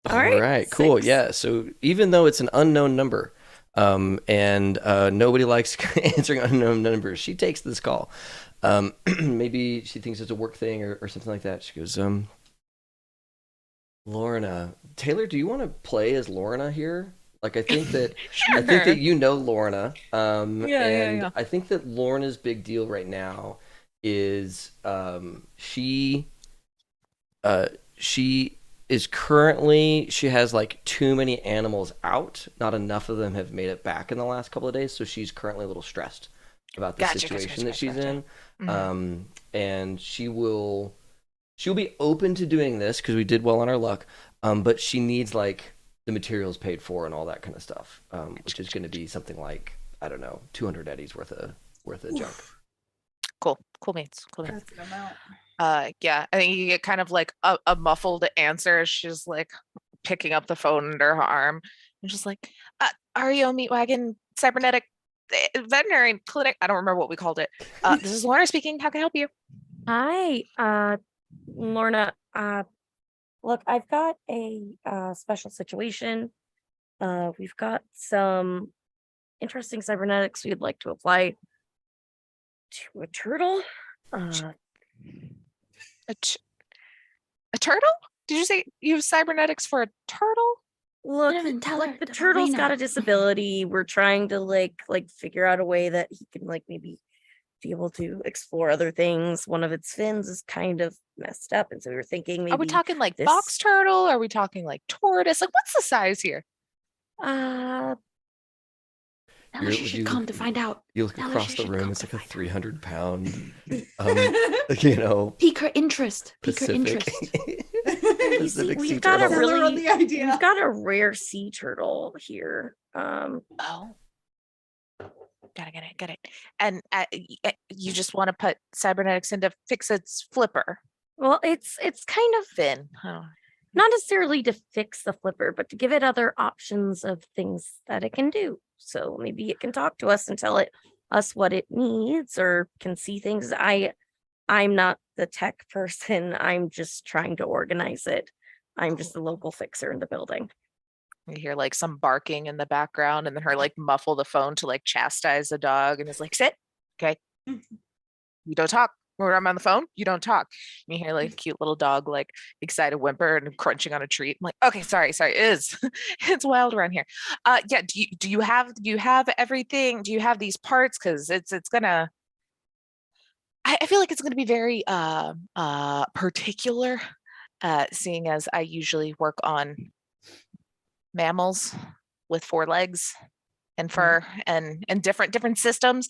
All right, Cool. 6. Yeah. So even though it's an unknown number, and nobody likes answering unknown numbers, she takes this call. Maybe she thinks it's a work thing or something like that. She goes, Lorna. Taylor, do you want to play as Lorna here? Like, I think that I think that you know Lorna. Yeah. I think that Lorna's big deal right now is she is currently, she has like too many animals out. Not enough of them have made it back in the last couple of days, so she's currently a little stressed about the situation that she's in. Mhm. And she'll be open to doing this because we did well on our luck. But she needs like the materials paid for and all that kind of stuff, which is going to be something like, I don't know, 200 eddies worth of junk. Cool mates. That's an amount. Yeah, I think you get kind of like a muffled answer as she's like picking up the phone under her arm and just like, REO Meatwagon Cybernetic Veterinary Clinic. I don't remember what we called it. This is Lorna speaking. How can I help you? Hi, Lorna. Look, I've got a special situation. We've got some interesting cybernetics we'd like to apply to a turtle. A turtle? Did you say you have cybernetics for a turtle? Look, Donovan, tell her, like the the turtle's got ballerina. a disability. We're trying to like figure out a way that he can like maybe be able to explore other things. One of its fins is kind of messed up, and so we were thinking maybe Are we talking like this- box turtle? Are we talking like tortoise? Like, what's the size here? Tell her she should come to find out. You look Tell her across she the should room, come it's to like a find out. 300 pound, you know, Pique her interest. Pique her Pacific. interest. Pacific we've sea got a turtle. Tell her on really- the idea. we've got a rare sea turtle here. Oh. Got it. And you just want to put cybernetics in to fix its flipper Well, it's kind of fin. not necessarily to fix the flipper, but to give it other options of things that it can do. So maybe it can talk to us and tell us what it needs, or can see things. I'm not the tech person. I'm just trying to organize it. I'm just the local fixer in the building. You hear like some barking in the background, and then her like muffle the phone to like chastise the dog, and is like, sit, okay. You don't talk. When I'm on the phone, you don't talk. And you hear like a cute little dog like excited whimper and crunching on a treat. I'm like, okay, sorry. It's wild around here. Yeah, do you have everything? Do you have these parts? Because it's gonna, I feel like it's gonna be very particular, seeing as I usually work on mammals with 4 legs and fur and different systems.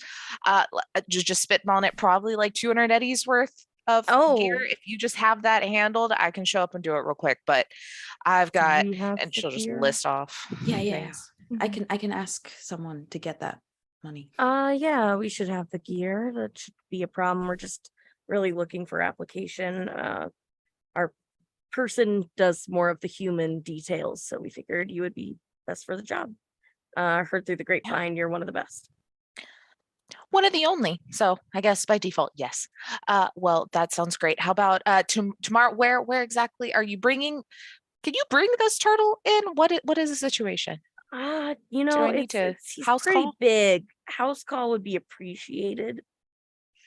Just spitting on it, probably like 200 eddies worth of gear. If you just have that handled, I can show up and do it real quick. But I've got, and she'll just list off. Yeah. things. I can ask someone to get that money. Yeah, we should have the gear. That should be a problem. We're just really looking for application. Our person does more of the human details, so we figured you would be best for the job. Heard through the grapevine you're one of the best. One of the only. So I guess by default, yes. Well, that sounds great. How about tomorrow? Where exactly are you bringing? Can you bring this turtle in? What is the situation? You know, I need to he's house pretty call? big. House call would be appreciated.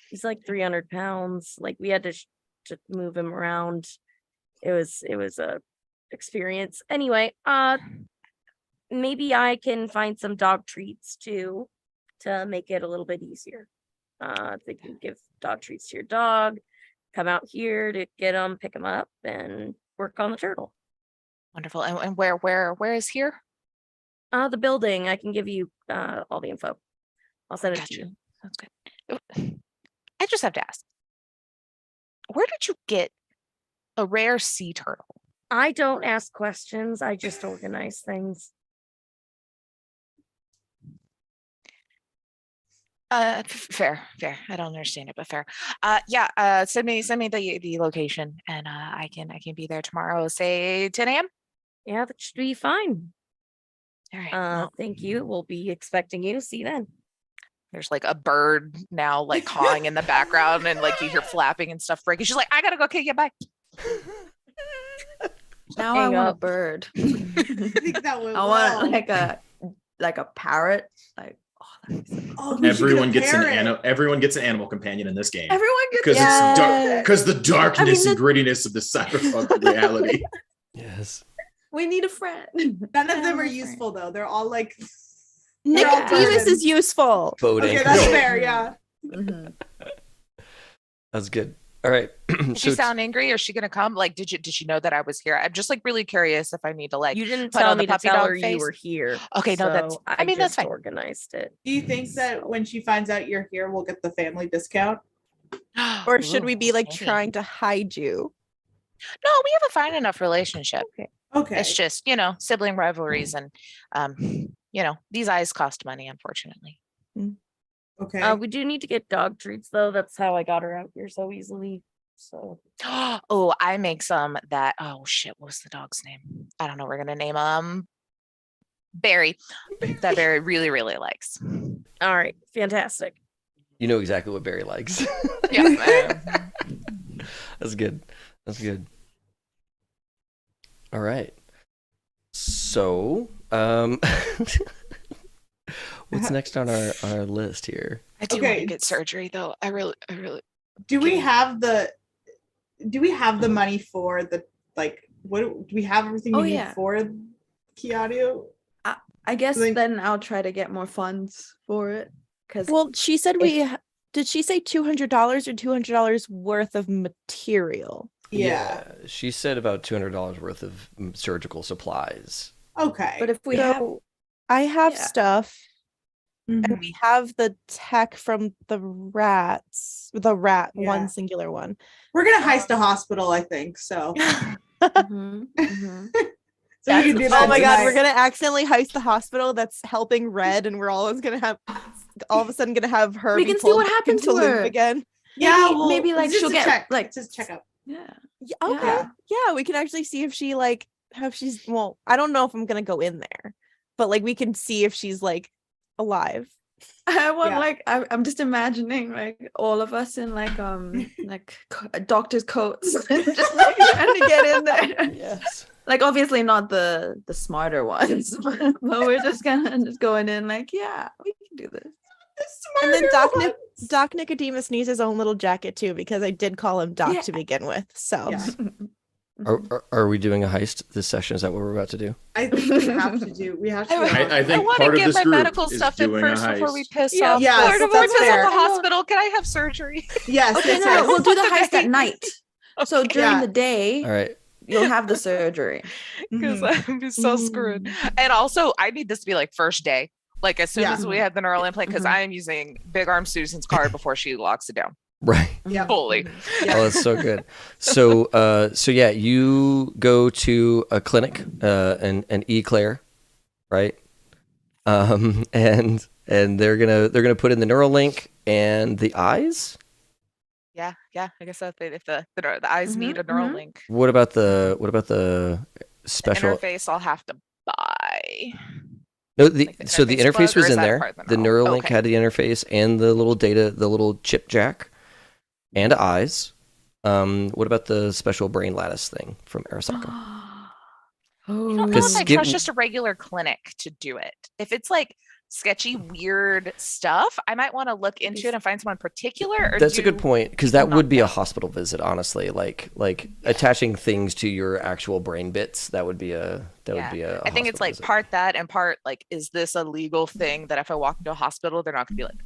He's like 300 pounds. Like we had to move him around. It was a experience. Anyway, maybe I can find some dog treats too to make it a little bit easier. They can give dog treats to your dog, come out here to get them, pick them up, and work on the turtle. Wonderful. And where is here? The building. I can give you all the info. I'll send it to you. Sounds good. I just have to ask, where did you get a rare sea turtle? I don't ask questions. I just organize things. Fair. I don't understand it, but fair. Send me the location, and I can be there tomorrow. Say 10 a.m. Yeah, that should be fine. All right. Thank you. We'll be expecting you. See you then. There's like a bird now, like cawing in the background, and like you hear flapping and stuff breaking. She's like, I gotta go. Okay, yeah, bye. Now Hang I want up. a bird. I think that went I well. want like a parrot. Like, oh, that'd be so Oh, we should Everyone get a gets an parrot. everyone gets an animal companion in this game Everyone gets because it's dark, because the darkness I mean, and grittiness of the cyberpunk reality. Yes. we need a friend. None of them are useful though. They're all like Nicodemus persons. is useful. Boat okay, anchor. that's fair. Yeah. Mhm. That's good. All right. Does she sound angry? Or is she gonna come? Like, did she know that I was here? I'm just like really curious if I need to like. You didn't put tell on the me to puppy tell dog her you face? were here. Okay, no, that's. so I mean, that's just fine. organized it. Do you think that when she finds out you're here, we'll get the family discount? Or should we be like Maybe. trying to hide you? No, we have a fine enough relationship. Okay. It's just sibling rivalries, and these eyes cost money, unfortunately. Okay. We do need to get dog treats though. That's how I got her out here so easily. So Oh, I make some that. Oh shit, what was the dog's name? I don't know. We're gonna name Barry. That Barry really, really likes. all right, fantastic. You know exactly what Barry likes. Yeah. That's good. That's good. All right. So, what's next on our list here? I do want Okay. to get surgery though. I really. do we have the money for the what do we have everything we Oh, need yeah. for Kiadio? I guess Like- then I'll try to get more funds for it. Because Well, she said did she say $200 or $200 worth of material? Yeah. She said about $200 worth of surgical supplies. Okay. but if we So, have I have Yeah. stuff, Mhm. and we have the tech from the rat, Yeah. one singular one. We're gonna heist a hospital, I think. So, Mhm, mhm. so we can do that. Oh my god, we're tonight. gonna accidentally heist the hospital that's helping Red, and we're always gonna have all of a sudden gonna have her. We be can see what pulled back happened into to loop her. again. Yeah, Maybe- well, maybe, like, it's just she'll a get, check. like- It's just checkup. Yeah. Yeah, okay. Yeah. Yeah, we can actually see if she well, I don't know if I'm gonna go in there, but like we can see if she's like alive. I want Yeah. I'm just imagining like all of us in like doctor's coats, just like trying to get in there. Yes. Like obviously not the smarter ones, but we're just going in like, yeah, we can do this. And then Smarter Doc, ones. Doc Nicodemus needs his own little jacket too, because I did call him Doc Yeah. to begin with. So Yeah. Are we doing a heist this session? Is that what we're about to do? I think we have to do. We have to. I think want part to of get this my group medical is stuff in doing a first before we heist. piss Yeah. off. Yes, Before we that's piss off fair. the hospital, can I have surgery? Yes. Okay, yes, no, yes. we'll do the heist Okay. at night. So during Yeah. the day, All right. you'll have the surgery. Because Mhm. I'm so screwed. And also, I need this to be like first day. Like as soon Yeah. as we have the neural implant, because Mhm. I am using Big Arm Susan's card before she locks it down. Right. Yeah. fully. Yeah. Oh, that's so good. So yeah, you go to a clinic, an Eclair, right? And they're gonna put in the neural link and the eyes. Yeah, I guess that if the eyes need a neural link. What about the special Interface I'll have to buy. No, Like the so the interface interface plug, or was is in that a there. part of The the neural? Neuralink Okay. had the interface and the little chip jack and eyes. What about the special brain lattice thing from Arasaka? I don't know Because if I Skip- trust just a regular clinic to do it. If it's like sketchy, weird stuff, I might want to look into it and find someone particular. Or That's a good do point, because people that would not be a know? hospital visit, honestly. Like attaching things to your actual brain bits. That would be a I think it's hospital like visit. part that and part like, is this a legal thing that if I walk into a hospital, they're not gonna be like,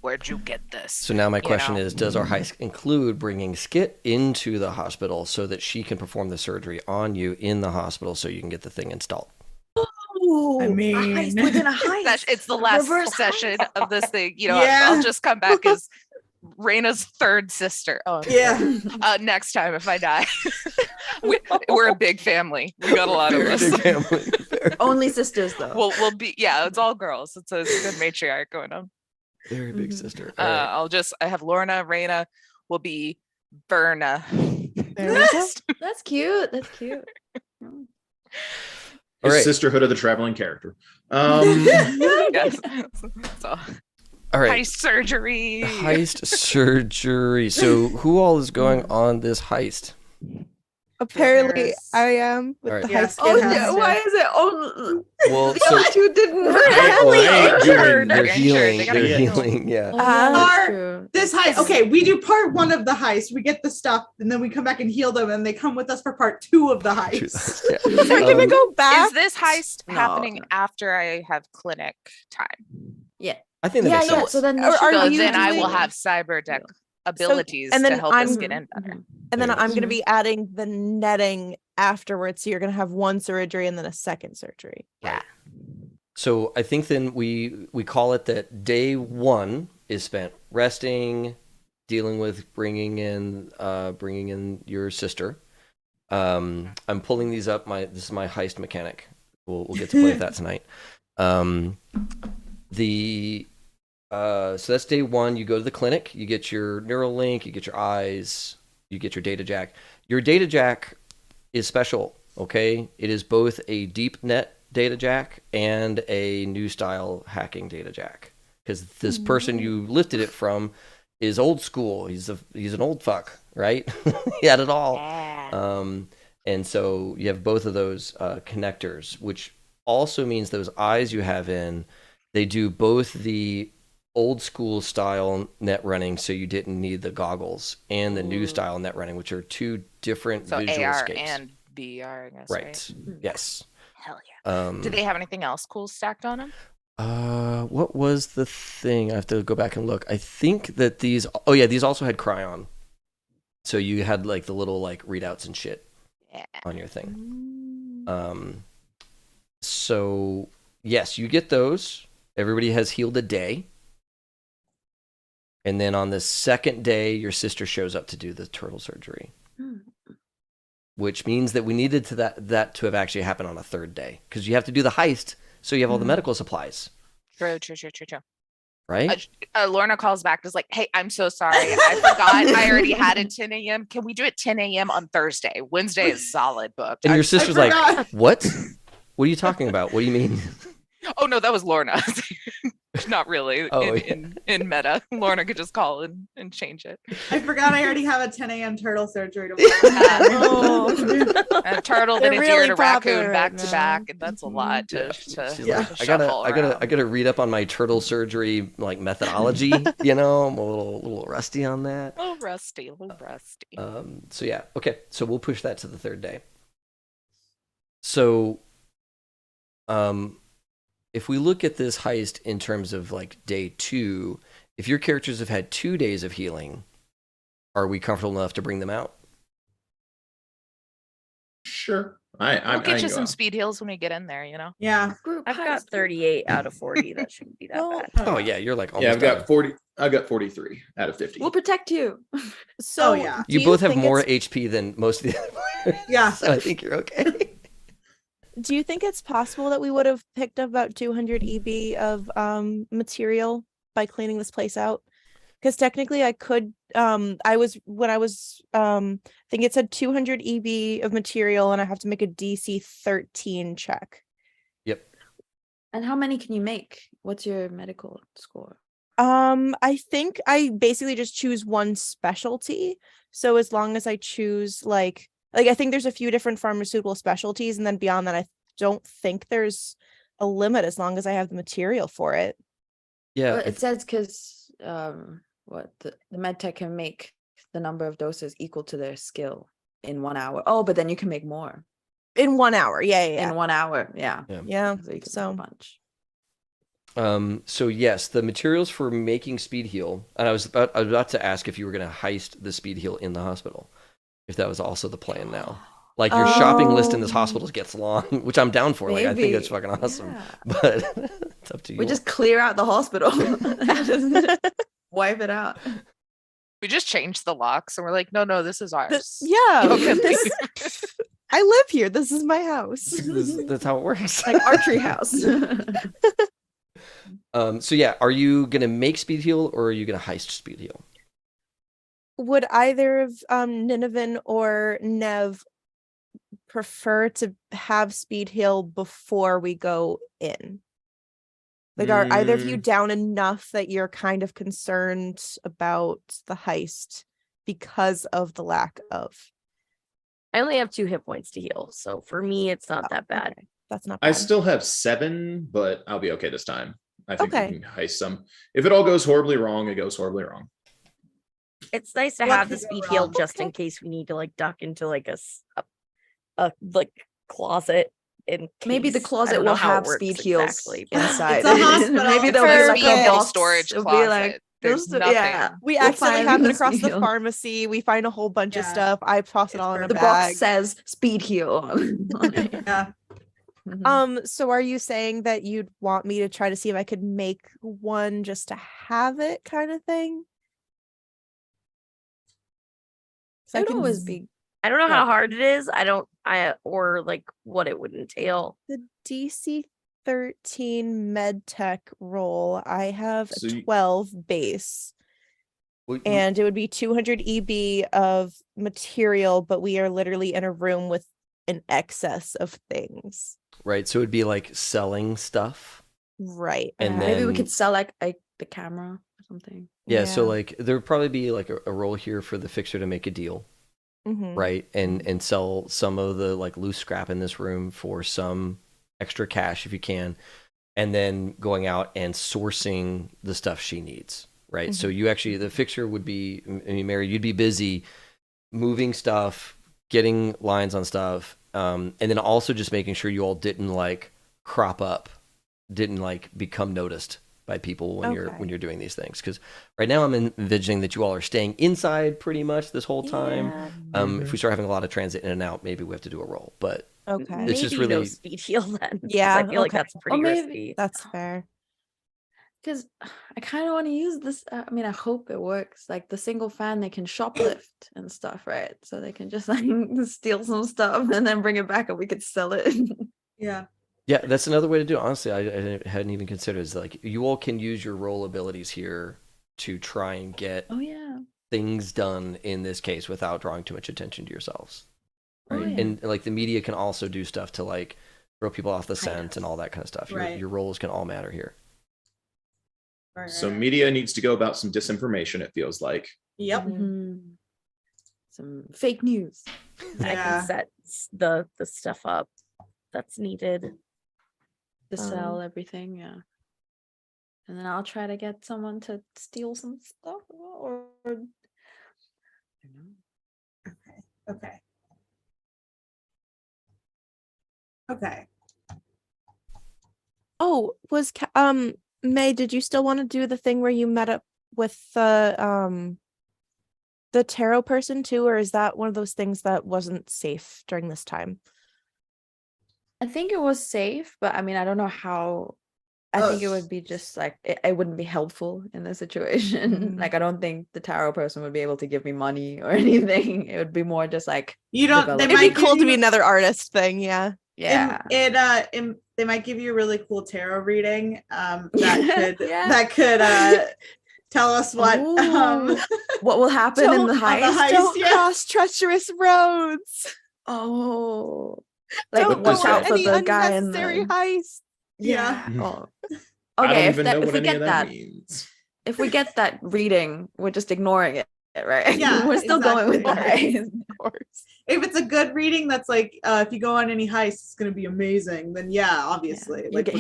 where'd you get this? So now my question know? is, does our heist include bringing Skit into the hospital so that she can perform the surgery on you in the hospital so you can get the thing installed? I mean, a heist within a heist. It's the last Reverse session heist. of this thing. Yeah. I'll just come back as Raina's third sister. Oh, I'm yeah. sorry. Next time if I die. We're a big family. We got a lot of Very us. big family. Only sisters though. We'll be it's all girls. It's a good matriarch going on. Very big Mhm. sister. All right. I have Lorna, Raina will be Berna. There we go. That's cute. That's cute. All right. Sisterhood of the traveling character. Yes. So All right. heist surgery. Heist surgery. So who all is going on this heist? Apparently, Yes. I am with All right. the Yes. heist. Oh It no! has to. Why is it only Well, the so other two didn't? I ain't doing- they're They're healing. injured. They They're gotta get healing. Yeah. Oh, yeah, that's Are- true. This heist. Okay, we do part 1 of the heist. We get the stuff, and then we come back and heal them, and they come with us for part 2 of the heist. Yeah. Sorry, can we go back? Is this heist No. happening after I have clinic time? I think that Yeah, makes yeah. sense. So then, Or you are should So you then I will doing- have cyber deck abilities and then to help us I'm- get in better. And then There it I'm is. going to be adding the netting afterwards. So you're going to have one surgery and then a second surgery. Yeah. So I think then we call it that day 1 is spent resting, dealing with bringing in your sister. I'm pulling these up. This is my heist mechanic. We'll get to play with that tonight. So that's day 1. You go to the clinic. You get your neural link. You get your eyes. You get your data jack. Your data jack is special. Okay, it is both a deep net data jack and a new style hacking data jack. Because this person you lifted it from is old school. He's an old fuck, right? He had it all. And so you have both of those connectors, which also means those eyes you have in, they do both the old school style net running, so you didn't need the goggles, and the new style net running, which are 2 different So visual AR escapes. and VR, I guess. Right. Yes. Hell yeah. Do they have anything else cool stacked on them? What was the thing? I have to go back and look. I think that these also had Cryon. So you had like the little like readouts and shit Yeah. on your thing. So yes, you get those. Everybody has healed a day. And then on the second day, your sister shows up to do the turtle surgery. Which means that we needed that to have actually happened on a third day. Because you have to do the heist, so you have all the medical supplies. True. Right? Lorna calls back, is like, hey, I'm so sorry. I forgot I already had it 10 a.m. Can we do it 10 a.m. on Thursday? Wednesday is solid booked. And your sister's like, forgot. what? What are you talking about? What do you mean? Oh no, that was Lorna. Not really. Oh, in meta, Lorna could just call and change it. I forgot I already have a 10 a.m. turtle surgery tomorrow. A turtle They're that is really a raccoon popular back right to now. back, and that's a lot to, She's Yeah. like, I shuffle around. gotta read up on my turtle surgery like methodology. You know, I'm a little rusty on that. A little rusty. So yeah, okay. So we'll push that to the third day. So, if we look at this heist in terms of like day 2, if your characters have had 2 days of healing, are we comfortable enough to bring them out? Sure. We'll I get you can go some out. speed heals when we get in there, you know? Yeah. I've got 38 out of 40. That shouldn't be that Well, bad. Oh yeah, you're like almost Yeah, I've done. got 40. I got 43 out of 50. We'll protect you. So yeah. do You both have think more it's- HP than most of the other players. Yeah. So I think you're okay. Do you think it's possible that we would have picked up about 200 EB of material by cleaning this place out? Because technically I could I think it said 200 EB of material and I have to make a DC 13 check. Yep. And how many can you make? What's your medical score? I think I basically just choose one specialty. So as long as I choose like I think there's a few different pharmaceutical specialties, and then beyond that I don't think there's a limit as long as I have the material for it. Yeah. Well, it says because the med tech can make the number of doses equal to their skill in 1 hour. Oh, but then you can make more In 1 hour. Yeah. in 1 hour. Yeah. Yeah. So you can So- make a bunch. So yes, the materials for making speed heal, and I was about to ask if you were going to heist the speed heal in the hospital, if that was also the plan now. Like your shopping list in this hospital gets long, which I'm down for. Like I think that's Maybe. fucking awesome, Yeah. but it's up to you. We just clear out the hospital. Wipe it out. We just changed the locks and we're like, no, this is ours. Yeah. You can this- I live here. This is my house. That's how it works. Like archery house. So yeah, are you gonna make speed heal or are you gonna heist speed heal? Would either of Nineveh or Nev prefer to have speed heal before we go in? Like, are either of you down enough that you're kind of concerned about the heist because of the lack of? I only have 2 hit points to heal, so for me, it's not that bad. Okay. That's not I bad. still have 7, but I'll be okay this time. I think Okay. we can heist some. If it all goes horribly wrong, it goes horribly wrong. It's nice to What have the could go speed heal wrong? just in case we need to like duck into like a like closet. In Maybe the case. I closet don't know will how it have works speed heals exactly, but- inside. It's a hospital. Maybe It's there'll a be like speed a heal box storage It'll be closet. like, There's those- nothing. Yeah, We we'll accidentally find have it the across speed the heal. pharmacy. We find a whole bunch of Yeah. stuff. I toss it It's all in a perfect. The bag. box says speed heal on it. Yeah. Mhm. So are you saying that you'd want me to try to see if I could make one just to have it kind of thing? So It would always z- be I don't know Yeah. how hard it is. Or like what it would entail. the DC 13 med tech roll. I have So a you- 12 base, Well, and it would be 200 EB of material, but we are literally in a room with an excess of things. right, so it'd be like selling stuff, Right. and maybe we then could sell like the camera or something. yeah. So like there would probably be like a role here for the fixer to make a deal, Mhm. right, and sell some of the like loose scrap in this room for some extra cash if you can, and then going out and sourcing the stuff she needs, right? So you actually, the fixer would be, I mean, Mary, you'd be busy moving stuff, getting lines on stuff, and then also just making sure you all didn't like crop up, didn't like become noticed by people when Okay. you're doing these things. Because right now I'm envisioning that you all are staying inside pretty much this whole time. Yeah. If we start having a lot of transit in and out, maybe we have to do a roll. But Okay. It's just Maybe no really- speed heal then. 'cause Yeah, I feel like okay. that's pretty maybe- risky. That's fair. Because I kind of want to use this. I mean, I hope it works. Like the single fan, they can shoplift and stuff, right? So they can just like steal some stuff and then bring it back, and we could sell it. Yeah. yeah, that's another way to do it. Honestly, I hadn't even considered. Is like you all can use your role abilities here to try and get Oh yeah. things done in this case without drawing too much attention to yourselves, Oh, right? yeah. And like the media can also do stuff to like throw people off the Hide scent us. and all that kind of stuff. Right. Your roles can all matter here. Right, So right. media needs to go about some disinformation, it feels like. Yep. Mhm. Some fake news. I Yeah. can set the stuff up that's needed. To sell everything, yeah. And then I'll try to get someone to steal some stuff or I don't know. Okay. Okay. Oh, May, did you still want to do the thing where you met up with the tarot person too, or is that one of those things that wasn't safe during this time? I think it was safe, but I mean, I don't know how I think it would be just like it wouldn't be helpful in the situation. Like I don't think the tarot person would be able to give me money or anything. It would be more just like you don't. They develop- It'd be might cool give to be you- another artist thing. Yeah. yeah. They might give you a really cool tarot reading that could Yeah. that could tell us what Ooh. What will happen in the heist? Don't yeah. cross treacherous roads. Oh, like Don't watch go on out for any the guy in unnecessary the- heist. yeah. Oh. I Okay, don't if even that know if what we any get of that that means. if we get that reading, we're just ignoring it, right? Yeah, we're still going with the exactly. heist. Of course. If it's a good reading that's like if you go on any heist, it's gonna be amazing. Then yeah, obviously. You Like get